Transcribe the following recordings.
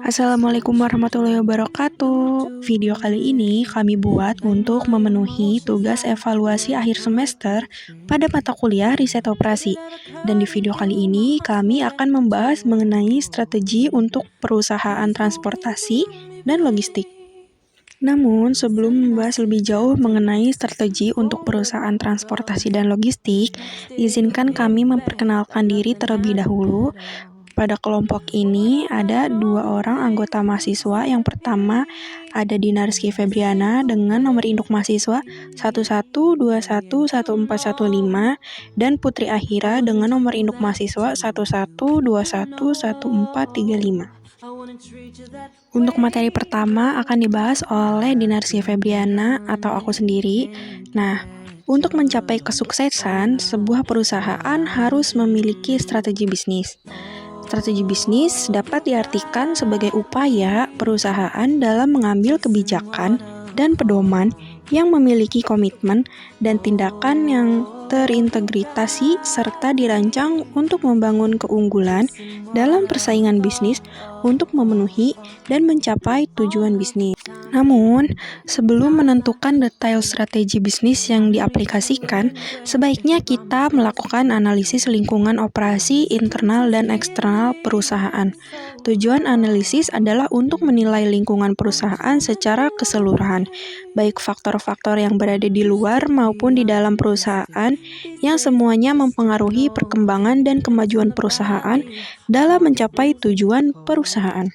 Assalamualaikum warahmatullahi wabarakatuh. Video kali ini kami buat untuk memenuhi tugas evaluasi akhir semester pada mata kuliah riset operasi. Dan di video kali ini kami akan membahas mengenai strategi untuk perusahaan transportasi dan logistik. Namun, sebelum membahas lebih jauh mengenai strategi untuk perusahaan transportasi dan logistik, izinkan kami memperkenalkan diri terlebih dahulu. Pada kelompok ini ada 2 orang anggota mahasiswa. Yang pertama ada Dina Rizky Febriana dengan nomor induk mahasiswa 11211415 dan Putri Ahira dengan nomor induk mahasiswa 11211435. Untuk materi pertama akan dibahas oleh Dina Rizky Febriana atau aku sendiri. Nah, untuk mencapai kesuksesan, sebuah perusahaan harus memiliki strategi bisnis. Strategi bisnis dapat diartikan sebagai upaya perusahaan dalam mengambil kebijakan dan pedoman yang memiliki komitmen dan tindakan yang terintegrasi serta dirancang untuk membangun keunggulan dalam persaingan bisnis untuk memenuhi dan mencapai tujuan bisnis. Namun, sebelum menentukan detail strategi bisnis yang diaplikasikan, sebaiknya kita melakukan analisis lingkungan operasi internal dan eksternal perusahaan. Tujuan analisis adalah untuk menilai lingkungan perusahaan secara keseluruhan, baik faktor-faktor yang berada di luar maupun di dalam perusahaan, yang semuanya mempengaruhi perkembangan dan kemajuan perusahaan dalam mencapai tujuan perusahaan.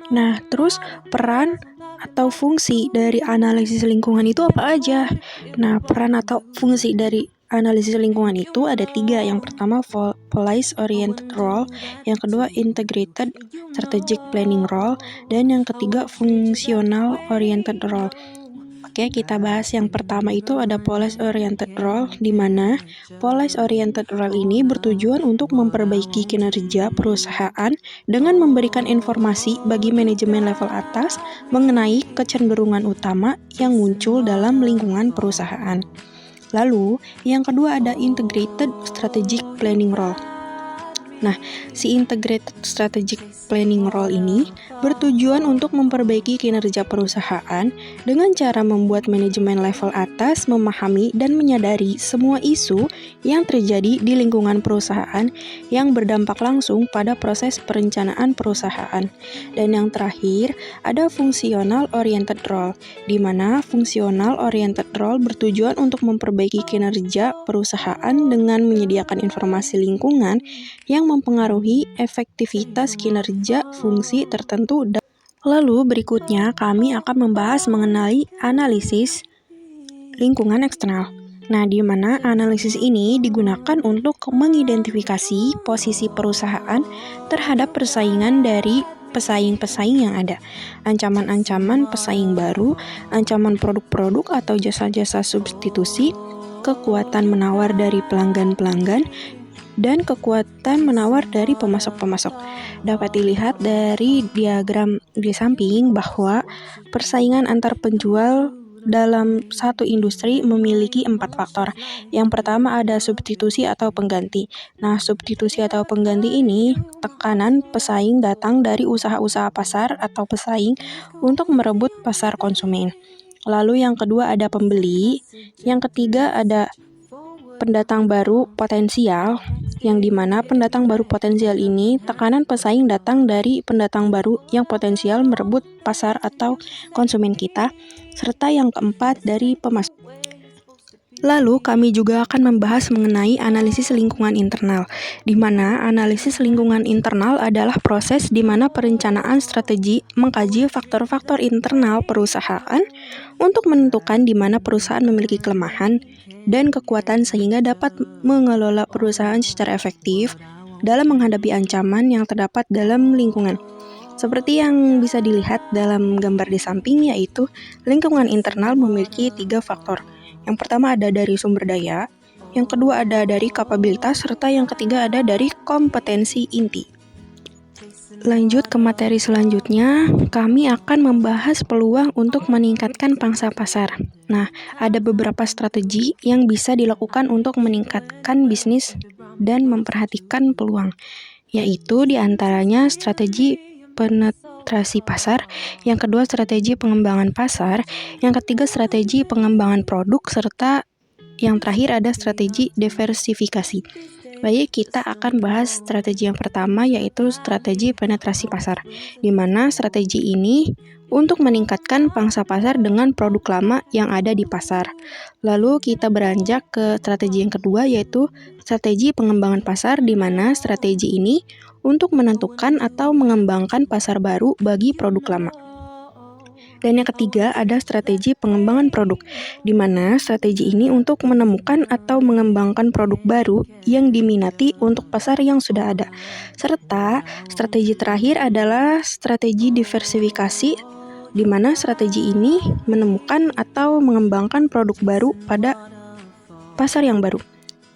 Nah, terus peran atau fungsi dari analisis lingkungan itu apa aja? Nah, peran atau fungsi dari analisis lingkungan itu ada 3. Yang pertama, Policy Oriented Role. Yang kedua, Integrated Strategic Planning Role. Dan yang ketiga, Functional Oriented Role. Oke, kita bahas yang pertama itu ada Policy Oriented Role, di mana Policy Oriented Role ini bertujuan untuk memperbaiki kinerja perusahaan dengan memberikan informasi bagi manajemen level atas mengenai kecenderungan utama yang muncul dalam lingkungan perusahaan. Lalu, yang kedua ada Integrated Strategic Planning Role. Nah, si Integrated Strategic Planning Role ini bertujuan untuk memperbaiki kinerja perusahaan dengan cara membuat manajemen level atas memahami dan menyadari semua isu yang terjadi di lingkungan perusahaan yang berdampak langsung pada proses perencanaan perusahaan. Dan yang terakhir, ada Functional Oriented Role, di mana Functional Oriented Role bertujuan untuk memperbaiki kinerja perusahaan dengan menyediakan informasi lingkungan yang mempengaruhi efektivitas kinerja fungsi tertentu. Lalu berikutnya kami akan membahas mengenai analisis lingkungan eksternal. Nah, di mana analisis ini digunakan untuk mengidentifikasi posisi perusahaan terhadap persaingan dari pesaing-pesaing yang ada, ancaman-ancaman pesaing baru, ancaman produk-produk atau jasa-jasa substitusi, kekuatan menawar dari pelanggan-pelanggan, dan kekuatan menawar dari pemasok-pemasok. Dapat dilihat dari diagram di samping bahwa persaingan antar penjual dalam satu industri memiliki 4 faktor. Yang pertama ada substitusi atau pengganti. Nah, substitusi atau pengganti ini tekanan pesaing datang dari usaha-usaha pasar atau pesaing untuk merebut pasar konsumen. Lalu yang kedua ada pembeli. Yang ketiga ada pendatang baru potensial, yang dimana pendatang baru potensial ini tekanan pesaing datang dari pendatang baru yang potensial merebut pasar atau konsumen kita, serta yang keempat dari pemasok. Lalu kami juga akan membahas mengenai analisis lingkungan internal, di mana analisis lingkungan internal adalah proses di mana perencanaan strategi mengkaji faktor-faktor internal perusahaan untuk menentukan di mana perusahaan memiliki kelemahan dan kekuatan sehingga dapat mengelola perusahaan secara efektif dalam menghadapi ancaman yang terdapat dalam lingkungan. Seperti yang bisa dilihat dalam gambar di samping, yaitu lingkungan internal memiliki 3 faktor. Yang pertama ada dari sumber daya, yang kedua ada dari kapabilitas, serta yang ketiga ada dari kompetensi inti. Lanjut ke materi selanjutnya, kami akan membahas peluang untuk meningkatkan pangsa pasar. Nah, ada beberapa strategi yang bisa dilakukan untuk meningkatkan bisnis dan memperhatikan peluang, yaitu diantaranya strategi penetrasi pasar, yang kedua strategi pengembangan pasar, yang ketiga strategi pengembangan produk, serta yang terakhir ada strategi diversifikasi. Baik, kita akan bahas strategi yang pertama, yaitu strategi penetrasi pasar, di mana strategi ini untuk meningkatkan pangsa pasar dengan produk lama yang ada di pasar. Lalu kita beranjak ke strategi yang kedua, yaitu strategi pengembangan pasar, di mana strategi ini untuk menentukan atau mengembangkan pasar baru bagi produk lama. Dan yang ketiga ada strategi pengembangan produk, di mana strategi ini untuk menemukan atau mengembangkan produk baru yang diminati untuk pasar yang sudah ada. Serta strategi terakhir adalah strategi diversifikasi, di mana strategi ini menemukan atau mengembangkan produk baru pada pasar yang baru.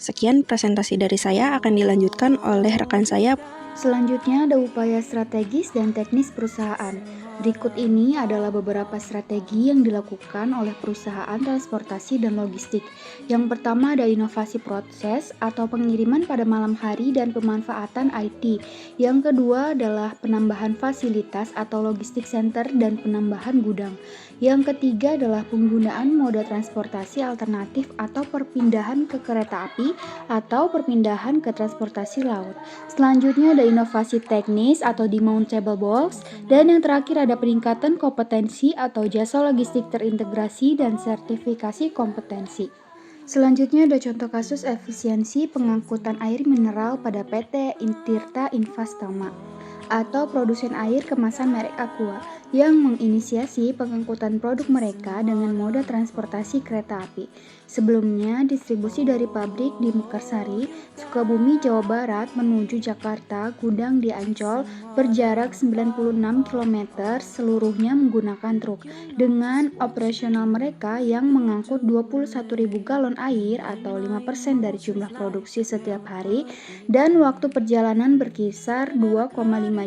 Sekian presentasi dari saya, akan dilanjutkan oleh rekan saya. Selanjutnya ada upaya strategis dan teknis perusahaan. Berikut ini adalah beberapa strategi yang dilakukan oleh perusahaan transportasi dan logistik. Yang pertama ada inovasi proses atau pengiriman pada malam hari dan pemanfaatan IT. Yang kedua adalah penambahan fasilitas atau logistik center dan penambahan gudang. Yang ketiga adalah penggunaan moda transportasi alternatif atau perpindahan ke kereta api atau perpindahan ke transportasi laut. Selanjutnya ada inovasi teknis atau demountable box, dan yang terakhir ada peningkatan kompetensi atau jasa logistik terintegrasi dan sertifikasi kompetensi. Selanjutnya ada contoh kasus efisiensi pengangkutan air mineral pada PT Tirta Investama atau produsen air kemasan merek Aqua yang menginisiasi pengangkutan produk mereka dengan moda transportasi kereta api. Sebelumnya, distribusi dari pabrik di Mekarsari, Sukabumi, Jawa Barat menuju Jakarta, gudang di Ancol berjarak 96 km seluruhnya menggunakan truk dengan operasional mereka yang mengangkut 21.000 galon air atau 5% dari jumlah produksi setiap hari, dan waktu perjalanan berkisar 2,5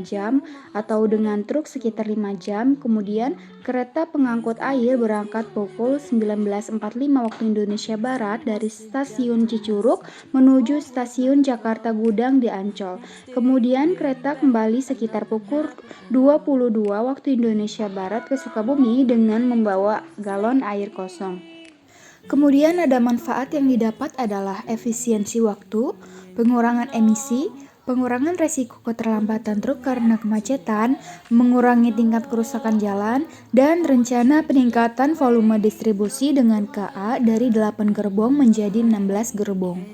jam atau dengan truk sekitar 5 jam. Kemudian kereta pengangkut air berangkat pukul 19.45 waktu Indonesia Barat dari stasiun Cicurug menuju stasiun Jakarta Gudang di Ancol. Kemudian kereta kembali sekitar pukul 22 waktu Indonesia Barat ke Sukabumi dengan membawa galon air kosong. Kemudian ada manfaat yang didapat adalah efisiensi waktu, pengurangan emisi, pengurangan resiko keterlambatan truk karena kemacetan, mengurangi tingkat kerusakan jalan, dan rencana peningkatan volume distribusi dengan KA dari 8 gerbong menjadi 16 gerbong.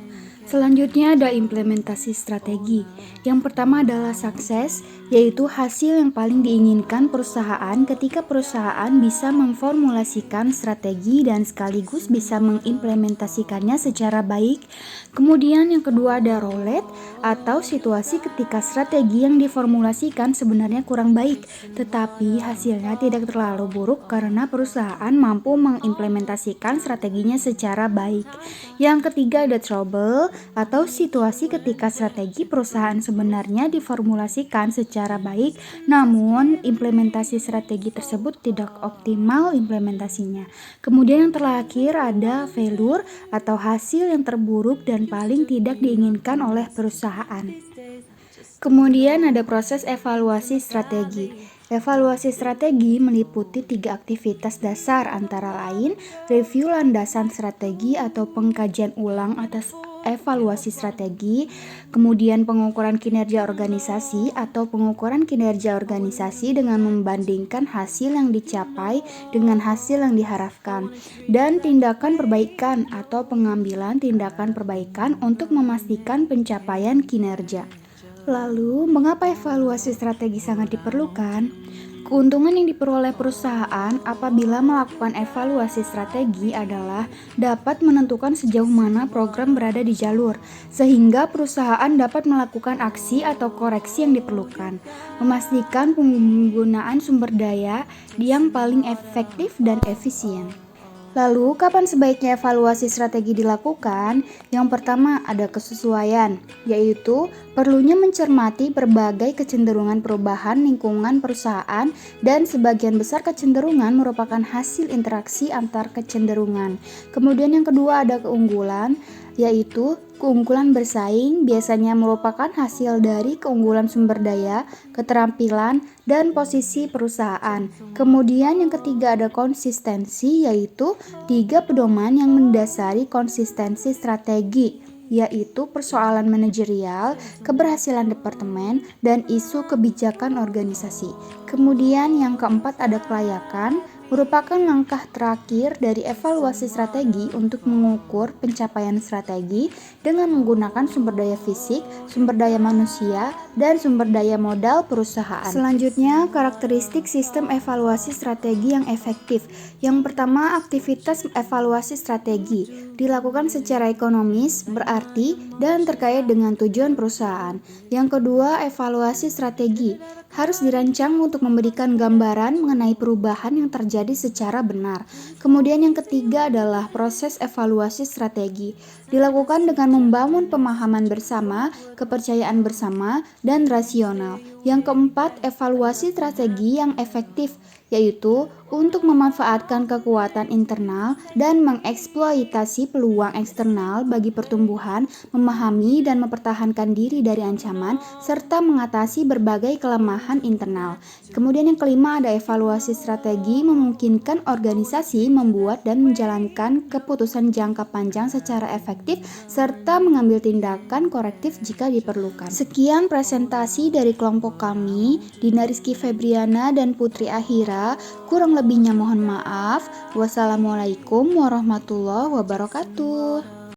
Selanjutnya ada implementasi strategi. Yang pertama adalah sukses, yaitu hasil yang paling diinginkan perusahaan ketika perusahaan bisa memformulasikan strategi dan sekaligus bisa mengimplementasikannya secara baik. Kemudian yang kedua ada roulette atau situasi ketika strategi yang diformulasikan sebenarnya kurang baik, tetapi hasilnya tidak terlalu buruk karena perusahaan mampu mengimplementasikan strateginya secara baik. Yang ketiga ada trouble atau situasi ketika strategi perusahaan sebenarnya diformulasikan secara baik, namun implementasi strategi tersebut tidak optimal implementasinya. Kemudian yang terakhir ada failure atau hasil yang terburuk dan paling tidak diinginkan oleh perusahaan. Kemudian ada proses evaluasi strategi. Evaluasi strategi meliputi 3 aktivitas dasar, antara lain review landasan strategi atau pengkajian ulang atas evaluasi strategi, kemudian pengukuran kinerja organisasi atau pengukuran kinerja organisasi dengan membandingkan hasil yang dicapai dengan hasil yang diharapkan, dan tindakan perbaikan atau pengambilan tindakan perbaikan untuk memastikan pencapaian kinerja. Lalu, mengapa evaluasi strategi sangat diperlukan? Keuntungan yang diperoleh perusahaan apabila melakukan evaluasi strategi adalah dapat menentukan sejauh mana program berada di jalur, sehingga perusahaan dapat melakukan aksi atau koreksi yang diperlukan, memastikan penggunaan sumber daya yang paling efektif dan efisien. Lalu, kapan sebaiknya evaluasi strategi dilakukan? Yang pertama ada kesesuaian, yaitu perlunya mencermati berbagai kecenderungan perubahan lingkungan perusahaan, dan sebagian besar kecenderungan merupakan hasil interaksi antar kecenderungan. Kemudian yang kedua ada keunggulan, yaitu keunggulan bersaing biasanya merupakan hasil dari keunggulan sumber daya, keterampilan, dan posisi perusahaan. Kemudian yang ketiga ada konsistensi, yaitu 3 pedoman yang mendasari konsistensi strategi, yaitu persoalan manajerial, keberhasilan departemen, dan isu kebijakan organisasi. Kemudian yang keempat ada kelayakan, merupakan langkah terakhir dari evaluasi strategi untuk mengukur pencapaian strategi dengan menggunakan sumber daya fisik, sumber daya manusia, dan sumber daya modal perusahaan. Selanjutnya, karakteristik sistem evaluasi strategi yang efektif. Yang pertama, aktivitas evaluasi strategi dilakukan secara ekonomis, berarti, dan terkait dengan tujuan perusahaan. Yang kedua, evaluasi strategi harus dirancang untuk memberikan gambaran mengenai perubahan yang terjadi secara benar. Kemudian yang ketiga adalah proses evaluasi strategi. Dilakukan dengan membangun pemahaman bersama, kepercayaan bersama, dan rasional. Yang keempat, evaluasi strategi yang efektif, yaitu untuk memanfaatkan kekuatan internal dan mengeksploitasi peluang eksternal bagi pertumbuhan, memahami dan mempertahankan diri dari ancaman, serta mengatasi berbagai kelemahan internal. Kemudian yang kelima ada evaluasi strategi memungkinkan organisasi membuat dan menjalankan keputusan jangka panjang secara efektif serta mengambil tindakan korektif jika diperlukan. Sekian presentasi dari kelompok kami, Dina Rizky Febriana dan Putri Ahira. Kurang lebihnya mohon maaf. Wassalamualaikum warahmatullahi wabarakatuh.